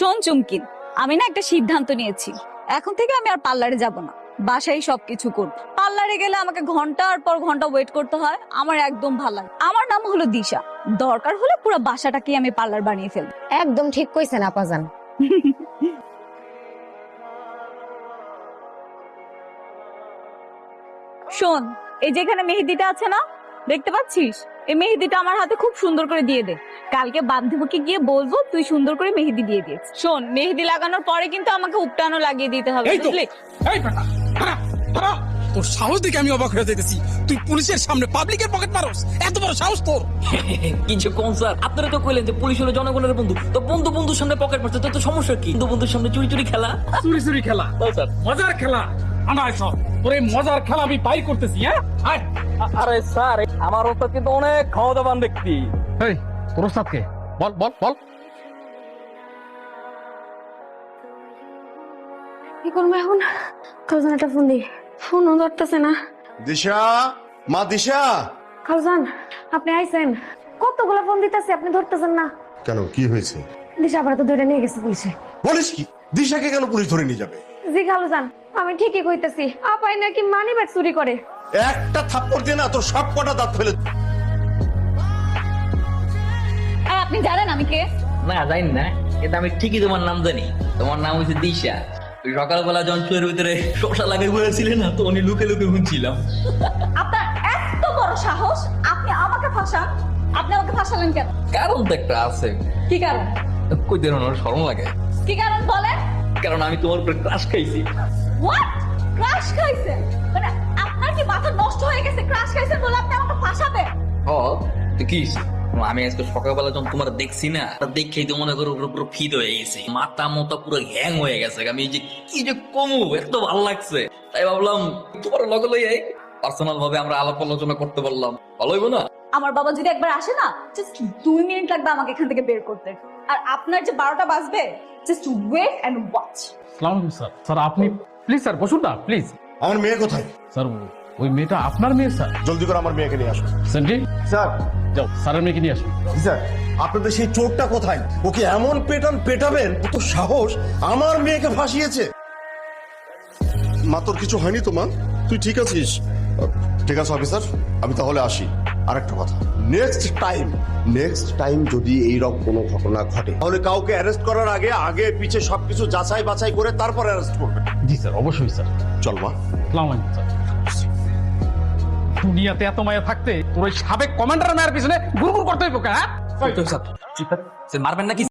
শোন চুমকিন, আমি না একটা সিদ্ধান্ত নিয়েছি। এখন থেকে আমি আর পার্লারে যাব না, বাসায় সবকিছু করব। পার্লারে গেলে আমাকে ঘন্টার পর ঘন্টা ওয়েট করতে হয়, আমার একদম ভালো লাগে। আমার নাম হলো দিশা, দরকার হলে পুরো বাসাটাকে আমি পার্লার বানিয়ে ফেলবো। একদম ঠিক কইছেন আপাজান। শোন, এই যেখানে মেহেদিটা আছে না, দেখতে পাচ্ছিস? এই মেহেদিটা আমার হাতে খুব সুন্দর করে দিয়ে দে। কালকে বান্ধবীকে গিয়ে বলবো তুই সুন্দর করে মেহেদি দিয়ে দিয়েছিস। শোন, মেহেদি লাগানোর পরে কিন্তু আমাকে উপটানো লাগিয়ে দিতে হবে, এই তো, বুঝলি? এই বেটা, খারাপ, খারাপ। তোর সাহস দেখে আমি অবাক হয়ে যেতেছি। তুই পুলিশের সামনে পাবলিকের পকেট মারস, এত বড় সাহস তোর? কিছু কোন স্যার, আপনারা তো কইলেন যে পুলিশ হলো জনগণের বন্ধু, তো বন্ধু বন্ধুর সামনে পকেট মারছে তো সমস্যা কি? বন্ধু বন্ধুর সামনে চুরি চুরি খেলা, চুরি চুরি খেলা, স্যার। মজার খেলা। আনাই সব তোর এই মজার খেলা আমি বাইর করতেছি। হ্যাঁ, আয়। আরে স্যার, আমার ওস্তাদ কিন্তু অনেক খাওয়া দাওয়ান ব্যক্তি। এই তোর ওস্তাদকে বল বল বল। কি করবো এখন? খালজান একটা ফোন দিই, ফোনও ধরতেছে না। দিশা, মা দিশা। খালজান, আপনি আইছেন? কতগুলো ফোন দিতেছে, আপনি ধরতেছেন না। কেন, কি হয়েছে? দিশা আবার তো ধরে নিয়ে গেছে পুলিশে। বলিস কি? দিশাকে কেন পুলিশ ধরে নিয়ে যাবে? জি খালজান, আমি ঠিকই কইতেছি। আপাই নাকি মানি ব্যাগ চুরি করে। একটা থাপ্পড় দিয়ে না তোর সব কটা দাঁত ফেলে। আর আপনি জানেন আমি কে? না জানি না, কিন্তু আমি ঠিকই তোমার নাম জানি। তোমার নাম হচ্ছে দিশা। ওই সকালবেলা যখন চুয়ের ভিতরে শসা লাগাই বলেছিলেন না, তো উনি লুকে লুকে শুনছিলাম। আপনার এত বড় সাহস, আপনি আমাকে ফাঁসান? আপনি আমাকে ফাঁসালেন কেন? কারণ তো একটা আছে। কি কারণ? কই দেন, ওনার শরম লাগে। কি কারণ বলেন? কারণ আমি তোমার উপরে ক্রাশ খাইছি। হোয়াট? ক্রাশ খাইছেন? মানে আপনার কি মাথা নষ্ট হয়ে গেছে? ক্রাশ খাইছেন বলে আপনি আমাকে ফাঁসাবেন? ও তো কি হইছে? আমি আজকে সকালবেলা যখন তোমার দেখছি না, দেখেই তো মনে করো পুরো ফিট হয়ে গেছে, মাথা মতো পুরো হ্যাং হয়ে গেছে। আমি যে কি যে কমু, এত ভালো লাগছে, তাই ভাবলাম তোমার লগে লই পার্সোনাল ভাবে আমরা আলাপ আলোচনা করতে পারলাম, ভালো হইব না? আমার বাবা যদি একবার আসে না, জাস্ট 2 মিনিট লাগবে আমাকে এখান থেকে বের করতে। আর আপনার যে 12টা বাজবে, জাস্ট ওয়েট এন্ড ওয়াচ। আসসালামু আলাইকুম স্যার। স্যার আপনি প্লিজ স্যার বসুন না প্লিজ। আমার মেয়ে কোথায়? স্যার ওই মেয়েটা আপনার মেয়ে স্যার। জলদি করে আমার মেয়েকে নিয়ে আসো। সেন্টি, স্যার, যাও স্যারের মেয়েকে নিয়ে আসুন। স্যার, আপনাদের সেই চোরটা কোথায়? ওকে এমন পেটাবেন, কত সাহস! আমার মেয়েকে ফাঁসিয়েছে। মা, তোর কিছু হয়নি তো? মা, তুই ঠিক আছিস? ঠিক আছে অফিসার, আমি তাহলে আসি। আরেকটা কথা, নেক্সট টাইম যদি এইরকম কোনো ঘটনা ঘটে, তাহলে কাউকে অ্যারেস্ট করার আগে আগে পিছে সবকিছু যাচাই বাছাই করে তারপর অ্যারেস্ট করবেন। জি স্যার, অবশ্যই স্যার। চল মা। আসসালামু আলাইকুম স্যার। দুনিয়াতে এত মায়া থাকতে তোর ওই সাবেক কমান্ডার মায়ের পিছনে গুরগুর করতে হইব? হ্যাঁ স্যার মারবেন নাকি?